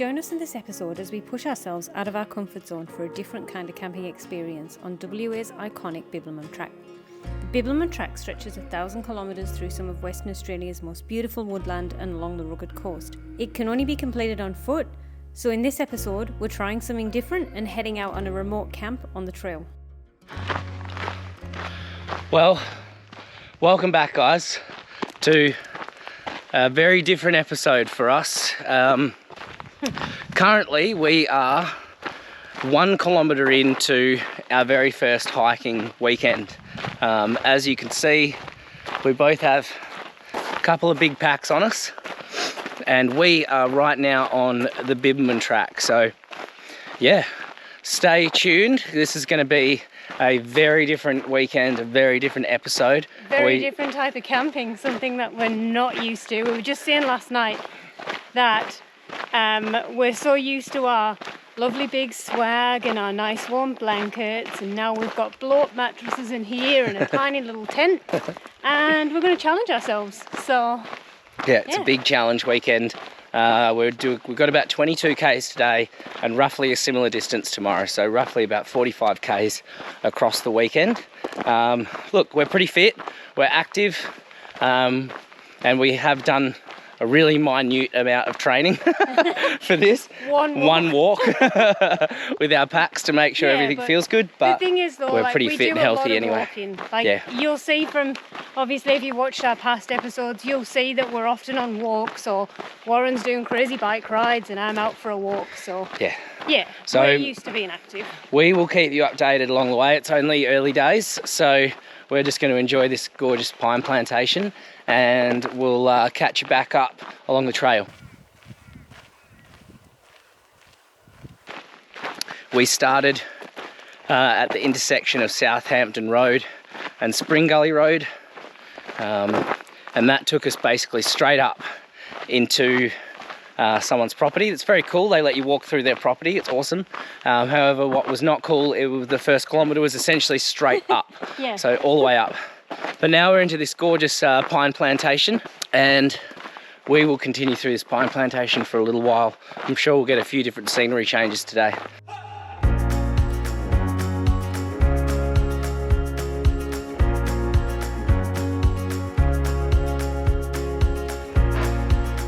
Join us in this episode as we push ourselves out of our comfort zone for a different kind of camping experience on WA's iconic Bibbulmun Track. The Bibbulmun Track stretches 1,000 kilometres through some of Western Australia's most beautiful woodland and along the rugged coast. It can only be completed on foot, so in this episode we're trying something different and heading out on a remote camp on the trail. Well, welcome back guys to a very different episode for us. Currently we are 1 kilometre into our very first hiking weekend. As you can see, we both have a couple of big packs on us and we are right now on the Bibbulmun Track. So yeah, stay tuned. This is going to be a very different weekend, a very different episode. Very different type of camping, something that we're not used to. We were just saying last night that we're so used to our lovely big swag and our nice warm blankets, and now we've got blow-up mattresses in here and a tiny little tent, and we're going to challenge ourselves. So yeah, it's a big challenge weekend. We've got about 22 k's today and roughly a similar distance tomorrow, so roughly about 45 k's across the weekend. Look, we're pretty fit, we're active, and we have done a really minute amount of training for this. One walk with our packs to make sure everything feels good. But the thing is though, we're pretty fit and healthy anyway. You'll see from, obviously if you watched our past episodes, you'll see that we're often on walks, or Warren's doing crazy bike rides and I'm out for a walk. So so we're used to being active. We will keep you updated along the way. It's only early days, so we're just going to enjoy this gorgeous pine plantation, and we'll catch you back up along the trail. We started at the intersection of Southampton Road and Spring Gully Road, and that took us basically straight up into someone's property. It's very cool. They let you walk through their property. It's awesome. However, what was not cool, the first kilometre was essentially straight up. So all the way up. But now we're into this gorgeous pine plantation, and we will continue through this pine plantation for a little while. I'm sure we'll get a few different scenery changes today.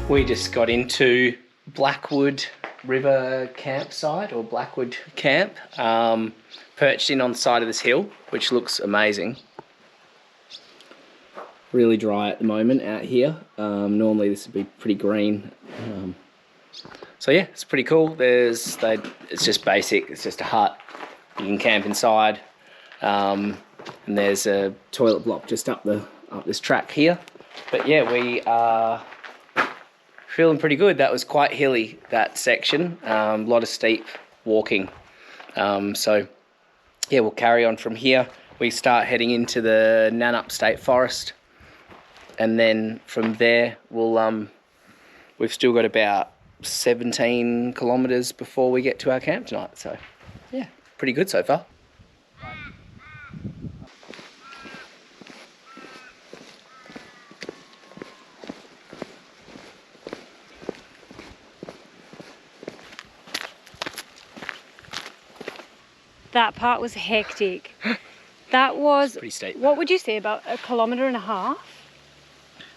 We just got into Blackwood River campsite, or Blackwood Camp, perched in on the side of this hill, which looks amazing. Really dry at the moment out here. Normally this would be pretty green. So yeah, it's pretty cool. It's just basic. It's just a hut. You can camp inside, and there's a toilet block just up this track here. But yeah, we are feeling pretty good. That was quite hilly, that section. A lot of steep walking. So yeah, we'll carry on from here. We start heading into the Nannup State Forest, and then from there we've still got about 17 kilometres before we get to our camp tonight. So yeah, pretty good so far. That part was hectic. That was pretty steep. What would you say, about 1.5 kilometres?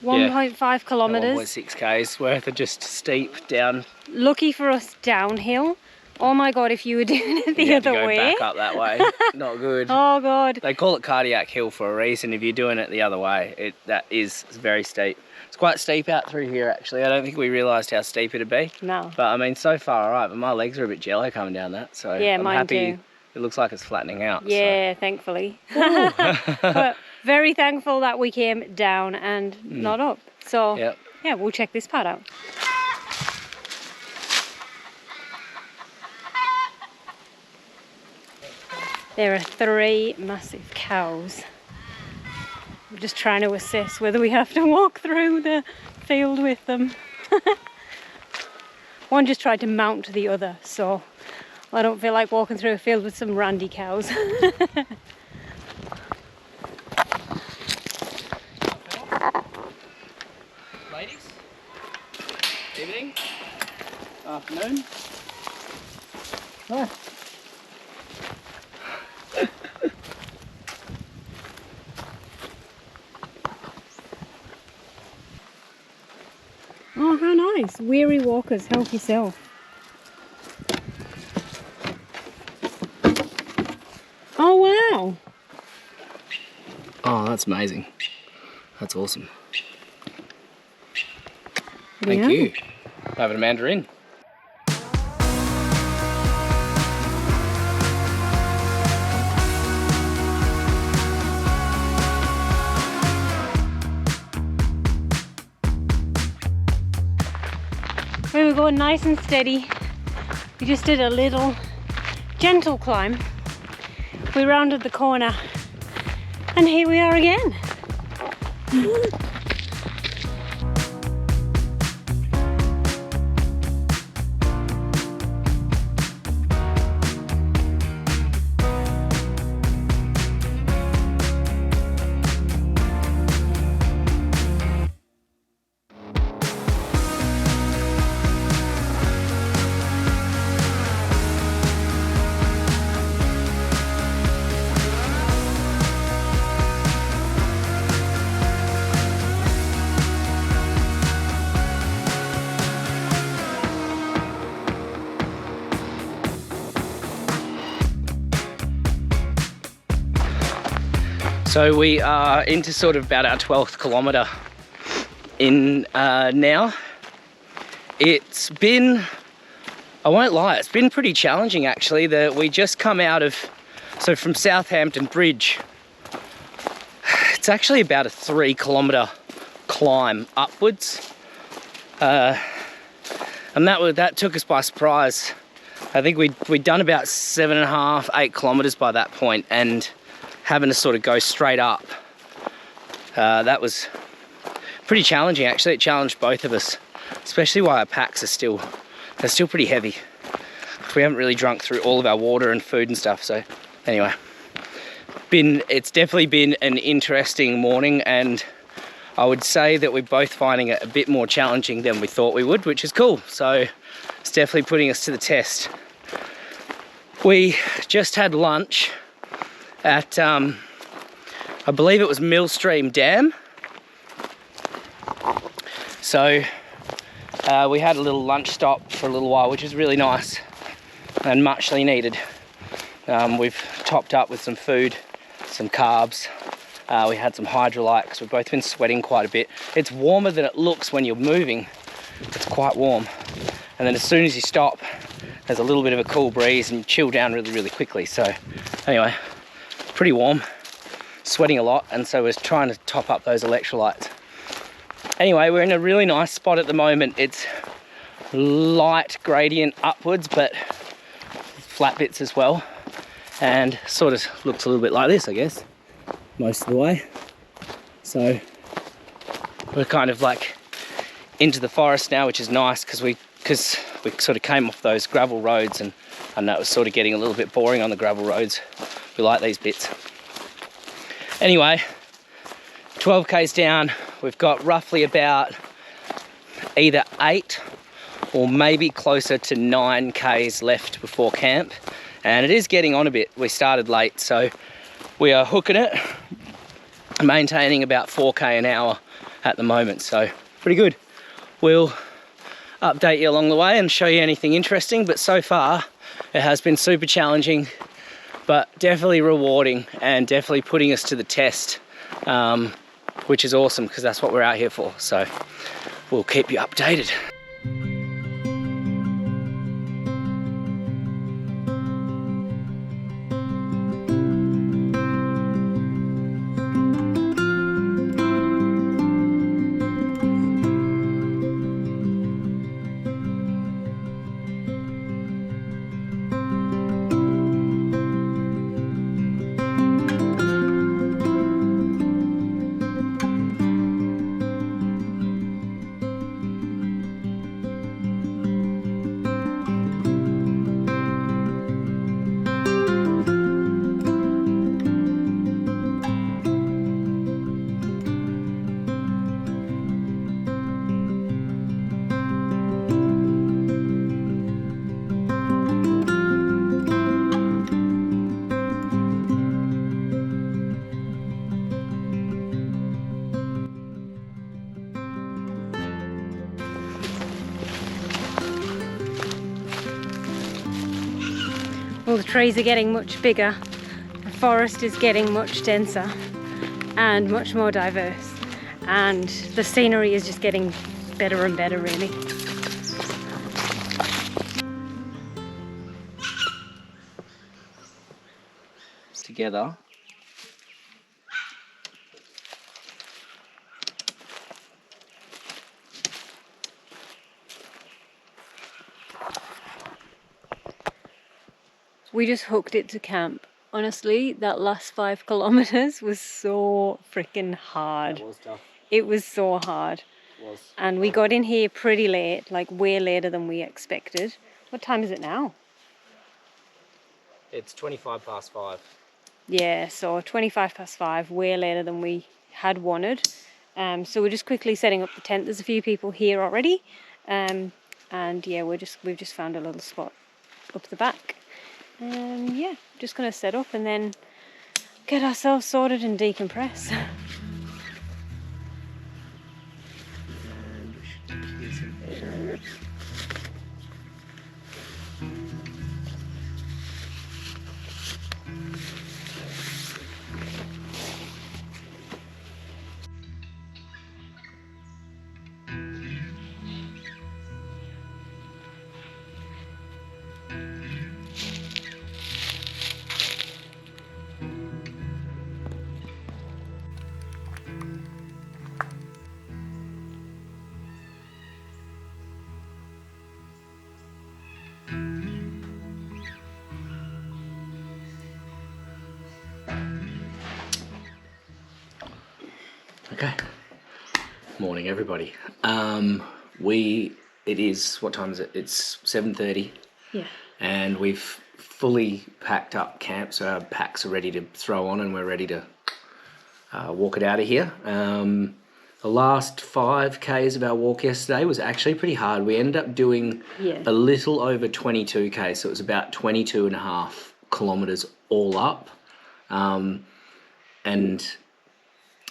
1.5 kilometres. 1.6 k's worth of just steep down. Lucky for us, downhill. Oh my god, if you were doing it the other way. Back up that way. Not good. Oh god. They call it cardiac hill for a reason. If you're doing it the other way, that is very steep. It's quite steep out through here actually. I don't think we realised how steep it'd be. No. But I mean, so far alright, but my legs are a bit jello coming down that. So yeah, I'm mine happy. Too. It looks like it's flattening out. Yeah, so. Thankfully. But very thankful that we came down and not up. So yeah, we'll check this part out. There are 3 massive cows. I'm just trying to assess whether we have to walk through the field with them. One just tried to mount the other, so I don't feel like walking through a field with some randy cows. Ladies, evening. afternoon. Nice. Oh, how nice. Weary walkers, help yourself. Oh, wow. Oh, that's amazing. That's awesome. Yeah. Thank you. Having a mandarin. We were going nice and steady. We just did a little gentle climb. We rounded the corner and here we are again. So we are into sort of about our 12th kilometre in now. It's been, I won't lie, it's been pretty challenging actually. We just come out of, so from Southampton Bridge, it's actually about a 3 kilometre climb upwards. And that took us by surprise. I think we'd done about 7.5, 8 kilometres by that point, and having to sort of go straight up, that was pretty challenging actually. It challenged both of us, especially while our packs are they're still pretty heavy. We haven't really drunk through all of our water and food and stuff, so anyway. It's definitely been an interesting morning, and I would say that we're both finding it a bit more challenging than we thought we would, which is cool. So it's definitely putting us to the test. We just had lunch at, I believe it was Millstream Dam. So we had a little lunch stop for a little while, which is really nice and muchly needed. We've topped up with some food, some carbs. We had some hydrolyte because we've both been sweating quite a bit. It's warmer than it looks when you're moving. It's quite warm. And then as soon as you stop, there's a little bit of a cool breeze and you chill down really, really quickly. So anyway, pretty warm, sweating a lot, and so we're trying to top up those electrolytes. Anyway, we're in a really nice spot at the moment. It's light gradient upwards, but flat bits as well, and sort of looks a little bit like this, I guess, most of the way. So we're kind of like into the forest now, which is nice because we sort of came off those gravel roads, and that was sort of getting a little bit boring on the gravel roads. We like these bits. Anyway, 12 k's down, we've got roughly about either 8 or maybe closer to 9 k's left before camp, and it is getting on a bit. We started late, so we are hooking it, maintaining about 4k an hour at the moment, so pretty good. We'll update you along the way and show you anything interesting, but so far it has been super challenging, but definitely rewarding and definitely putting us to the test, which is awesome because that's what we're out here for. So we'll keep you updated. Well, the trees are getting much bigger, the forest is getting much denser and much more diverse, and the scenery is just getting better and better, really. Together. We just hooked it to camp. Honestly, that last 5 kilometers was so freaking hard. It was tough. It was so hard. It was. And we got in here pretty late, like way later than we expected. What time is it now? It's 5:25. Yeah, so 5:25, way later than we had wanted. So we're just quickly setting up the tent. There's a few people here already. And yeah, we've just found a little spot up the back. Yeah, just gonna set up and then get ourselves sorted and decompress. Okay. Morning, everybody. It is, what time is it? It's 7:30. Yeah. And we've fully packed up camp, so our packs are ready to throw on and we're ready to walk it out of here. The last 5Ks of our walk yesterday was actually pretty hard. We ended up doing a little over 22K, so it was about 22.5 kilometres all up. And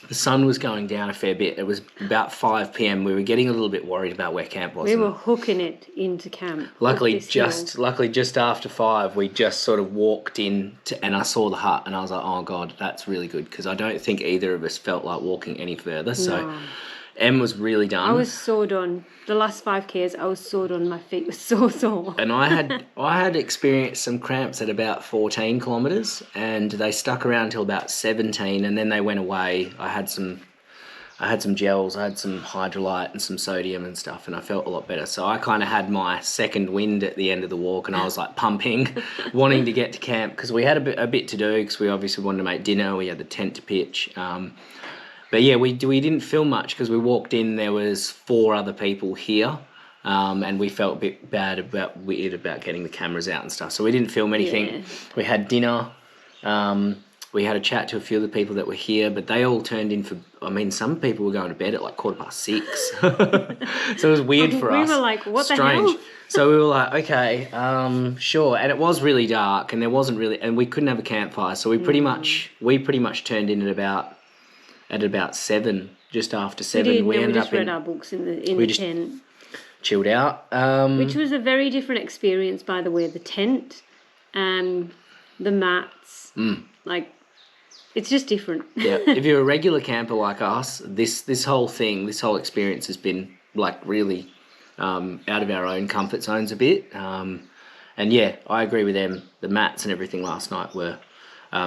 the sun was going down a fair bit. It was about 5 p.m. We were getting a little bit worried about where camp was. We were hooking it into camp. Luckily, just after 5, we just sort of walked in and I saw the hut and I was like, oh God, that's really good, because I don't think either of us felt like walking any further. So Em was really done. I was so done. The last 5Ks, I was so done. My feet were so sore. And I had experienced some cramps at about 14 kilometres, and they stuck around till about 17, and then they went away. I had some gels, I had some hydrolyte and some sodium and stuff, and I felt a lot better. So I kind of had my second wind at the end of the walk, and I was like pumping, wanting to get to camp, because we had a bit to do, because we obviously wanted to make dinner. We had the tent to pitch. But yeah, we didn't film much because we walked in, there was 4 other people here, and we felt a bit weird about getting the cameras out and stuff. So we didn't film anything. Yeah. We had dinner. We had a chat to a few of the people that were here, but they all turned in for, some people were going to bed at like 6:15. So it was weird for us. We were like, what the Strange. hell? So we were like, okay, sure. And it was really dark, and and we couldn't have a campfire. So we pretty much turned in at about 7, just after 7. We ended up read our books in the tent. Chilled out. Which was a very different experience, by the way. The tent and the mats, it's just different. Yeah, if you're a regular camper like us, this whole experience has been like really out of our own comfort zones a bit. And yeah, I agree with them. The mats and everything last night were,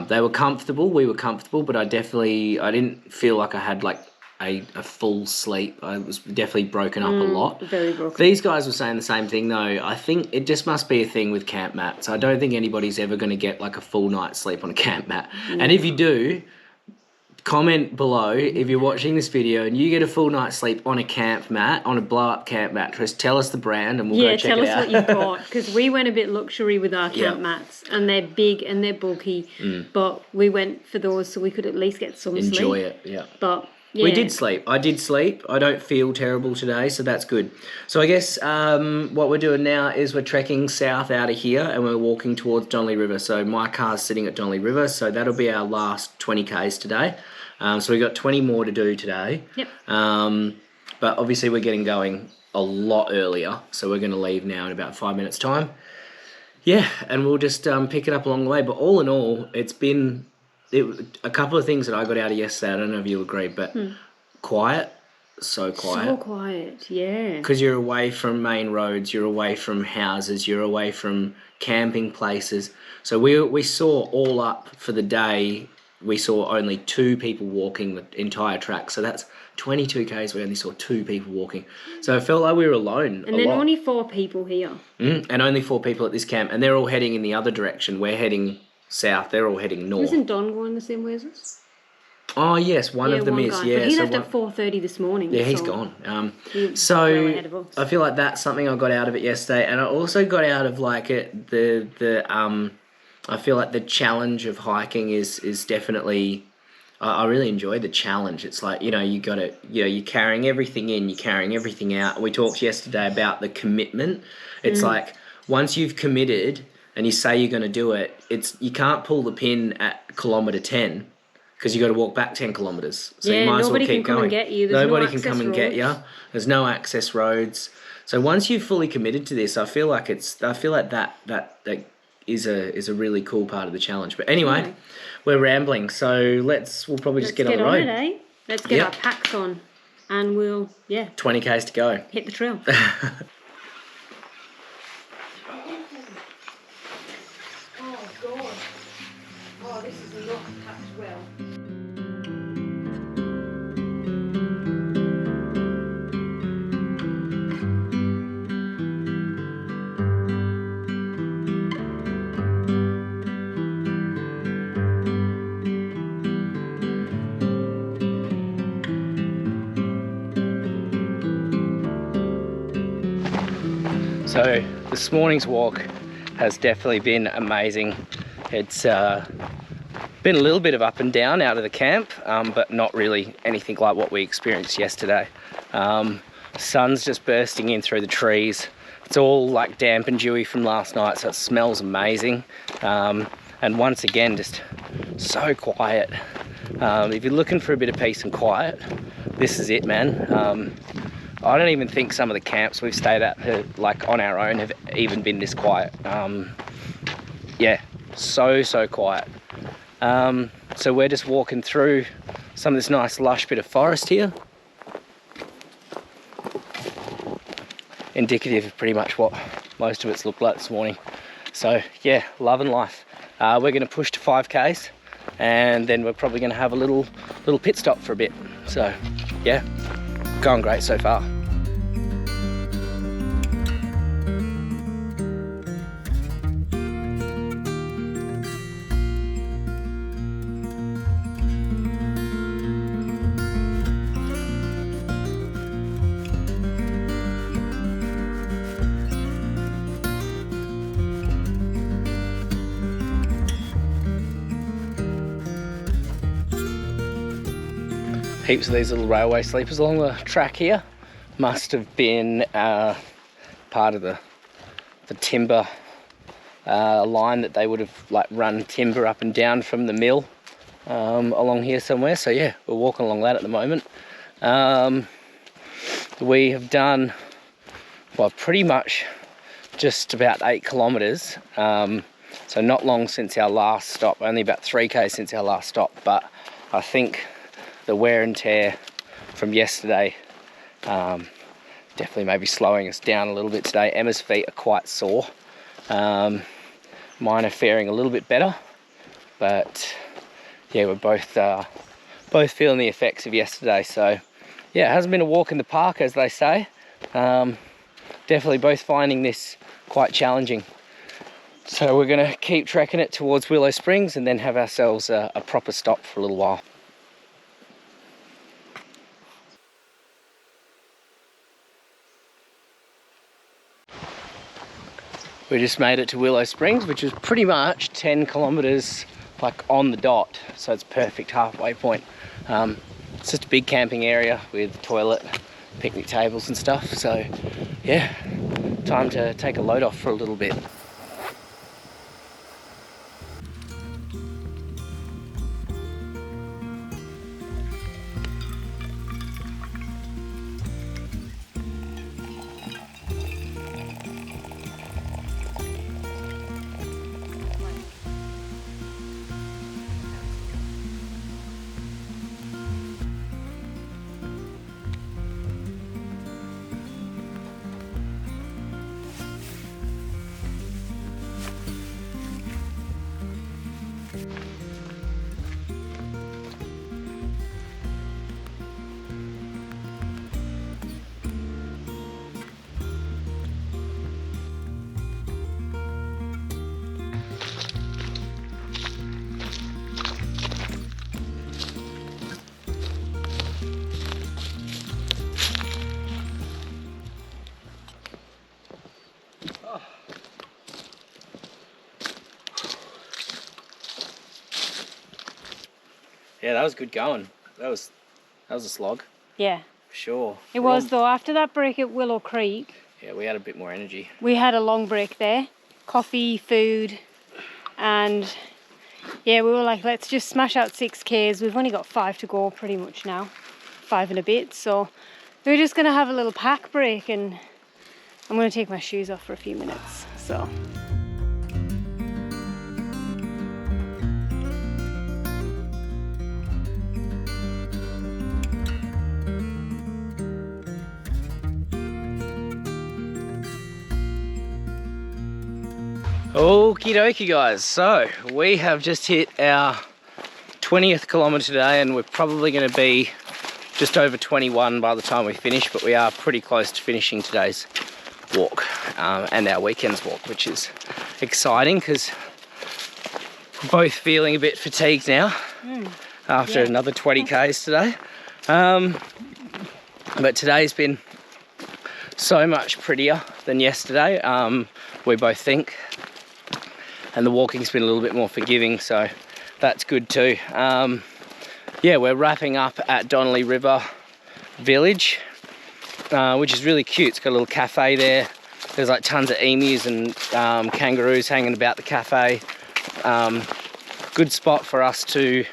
they were comfortable. We were comfortable, but I didn't feel like I had like a full sleep. I was definitely broken up a lot. Very broken. These guys were saying the same thing though. I think it just must be a thing with camp mats. I don't think anybody's ever going to get like a full night's sleep on a camp mat. Yeah. And if you do, comment below if you're watching this video and you get a full night's sleep on a camp mat, on a blow-up camp mattress. Tell us the brand and we'll go check it out. Yeah, tell us what you've got, because we went a bit luxury with our camp mats, and they're big and they're bulky, but we went for those so we could at least get some sleep. Enjoy it, yeah. But yeah. We did sleep. I did sleep. I don't feel terrible today, so that's good. So I guess what we're doing now is we're trekking south out of here and we're walking towards Donnelly River. So my car's sitting at Donnelly River, so that'll be our last 20Ks today. So we've got 20 more to do today. Yep. But obviously we're getting going a lot earlier, so we're going to leave now in about 5 minutes' time. Yeah, and we'll just pick it up along the way. But all in all, it's been a couple of things that I got out of yesterday. I don't know if you'll agree, but quiet, so quiet. So quiet, yeah. Because you're away from main roads, you're away from houses, you're away from camping places. So we saw all up for the day, we saw only 2 people walking the entire track. So that's 22 Ks, we only saw 2 people walking. So I felt like we were alone. And then only 4 people here. And only 4 people at this camp. And they're all heading in the other direction. We're heading south, they're all heading north. Isn't Don going the same way as us? Oh, yes, one of them is. Guy. Yeah, but he left at 4:30 this morning. Yeah, he's gone. He's well ahead of us. I feel like that's something I got out of it yesterday. And I also got out of like it, I feel like the challenge of hiking is definitely... I really enjoy the challenge. It's like, you got to, you're carrying everything in, you're carrying everything out. We talked yesterday about the commitment. It's like once you've committed and you say you're going to do it, you can't pull the pin at kilometre 10 because you got to walk back 10 kilometres. So you might as well keep going. Nobody can come and get you. Nobody can come and get you. There's no access roads. So once you've fully committed to this, I feel like that is a really cool part of the challenge. But anyway, we're rambling, so we'll probably just get on the road. On it, eh? Let's get our packs on, and we'll 20 Ks to go. Hit the trail. Oh God! Oh, this is not packed well. So this morning's walk has definitely been amazing. It's been a little bit of up and down out of the camp, but not really anything like what we experienced yesterday. Sun's just bursting in through the trees. It's all like damp and dewy from last night, so it smells amazing. And once again, just so quiet. If you're looking for a bit of peace and quiet, this is it, man. I don't even think some of the camps we've stayed at, like on our own, have even been this quiet. Yeah, so quiet. So we're just walking through some of this nice lush bit of forest here. Indicative of pretty much what most of it's looked like this morning. So yeah, loving life. We're going to push to 5Ks, and then we're probably going to have a little pit stop for a bit. So yeah, going great so far. Heaps of these little railway sleepers along the track here. Must have been part of the timber line that they would have like run timber up and down from the mill along here somewhere. So yeah, we're walking along that at the moment. We have done, well, pretty much just about 8 kilometres. So not long since our last stop, only about 3K since our last stop, but I think the wear and tear from yesterday definitely maybe slowing us down a little bit today. Emma's feet are quite sore. Mine are faring a little bit better, but yeah, we're both feeling the effects of yesterday. So yeah, it hasn't been a walk in the park, as they say. Definitely both finding this quite challenging. So we're going to keep trekking it towards Willow Springs and then have ourselves a proper stop for a little while. We just made it to Willow Springs, which is pretty much 10 kilometres like on the dot, so it's perfect halfway point. It's just a big camping area with toilet, picnic tables and stuff, so yeah, time to take a load off for a little bit. Yeah, that was good going. That was a slog. Yeah. For sure. It was though. After that break at Willow Creek. Yeah, we had a bit more energy. We had a long break there. Coffee, food, and yeah, we were like, let's just smash out 6Ks. We've only got 5 to go pretty much now. 5 and a bit. So we're just gonna have a little pack break, and I'm gonna take my shoes off for a few minutes. So. Okie dokie guys, so we have just hit our 20th kilometre today, and we're probably going to be just over 21 by the time we finish, but we are pretty close to finishing today's walk and our weekend's walk, which is exciting because we're both feeling a bit fatigued now after another 20 Ks today. But today's been so much prettier than yesterday, we both think. And the walking's been a little bit more forgiving, so that's good too. Yeah, we're wrapping up at Donnelly River Village, which is really cute. It's got a little cafe there. There's like tons of emus and kangaroos hanging about the cafe. Good spot for us to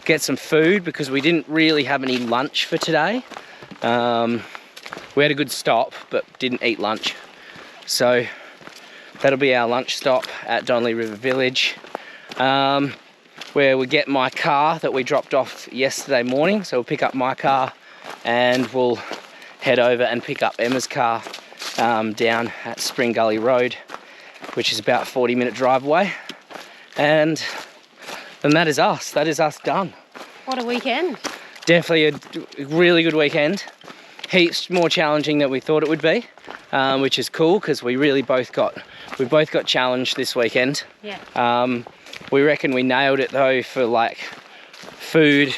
get some food because we didn't really have any lunch for today. We had a good stop, but didn't eat lunch. So that'll be our lunch stop at Donnelly River Village, where we get my car that we dropped off yesterday morning. So we'll pick up my car and we'll head over and pick up Emma's car down at Spring Gully Road, which is about a 40-minute drive away. And then that is us. That is us done. What a weekend. Definitely a really good weekend. Heaps more challenging than we thought it would be, which is cool because we both got challenged this weekend. Yeah. We reckon we nailed it though for like food,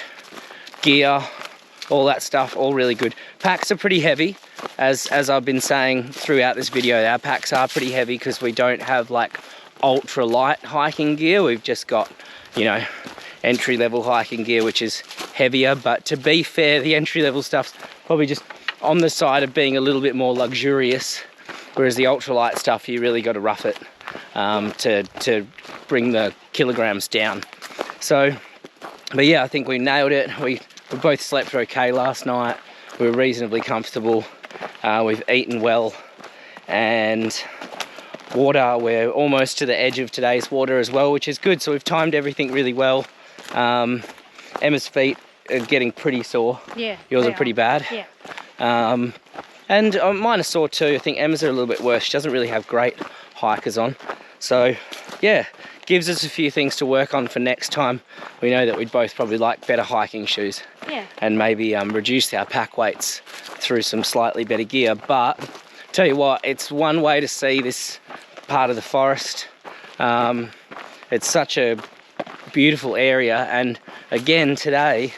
gear, all that stuff, all really good. Packs are pretty heavy, as I've been saying throughout this video. Our packs are pretty heavy because we don't have like ultra light hiking gear. We've just got, you know, entry level hiking gear, which is heavier. But to be fair, the entry level stuff's probably just on the side of being a little bit more luxurious, whereas the ultralight stuff, you really got to rough it to bring the kilograms down. So, but yeah, I think we nailed it. We both slept okay last night. We were reasonably comfortable. We've eaten well, and water, we're almost to the edge of today's water as well, which is good. So we've timed everything really well. Emma's feet are getting pretty sore. Yeah. Yours are pretty bad. Yeah. And mine are sore too. I think Emma's are a little bit worse. She doesn't really have great hikers on. So yeah, gives us a few things to work on for next time. We know that we'd both probably like better hiking shoes. Yeah. And maybe reduce our pack weights through some slightly better gear. But tell you what, it's one way to see this part of the forest. It's such a beautiful area, and again today,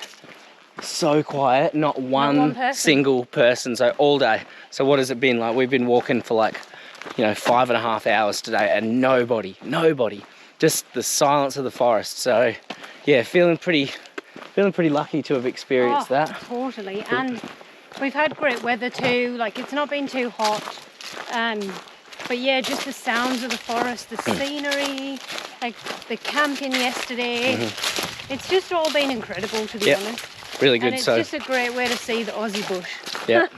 so quiet, not one single person, so all day. So what has it been like? We've been walking for like, you know, 5.5 hours today, and nobody, just the silence of the forest. So yeah, feeling pretty lucky to have experienced that. Totally. And we've had great weather too, like it's not been too hot, but yeah, just the sounds of the forest, the scenery, like the camping yesterday. It's just all been incredible, to be honest. Really good. And it's just a great way to see the Aussie bush. Yeah.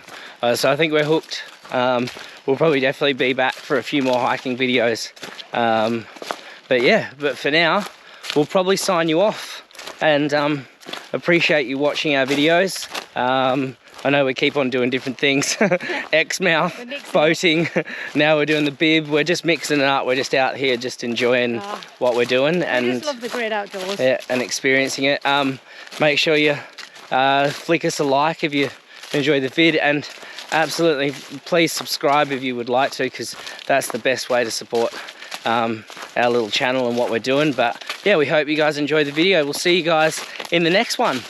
So I think we're hooked. We'll probably definitely be back for a few more hiking videos. But for now, we'll probably sign you off, and appreciate you watching our videos. I know we keep on doing different things. Exmouth, boating. Now we're doing the bib. We're just mixing it up. We're just out here just enjoying what we're doing. I just love the great outdoors. Yeah, and experiencing it. Make sure you flick us a like if you enjoy the vid, and absolutely please subscribe if you would like to, because that's the best way to support our little channel and what we're doing. But yeah, we hope you guys enjoy the video. We'll see you guys in the next one.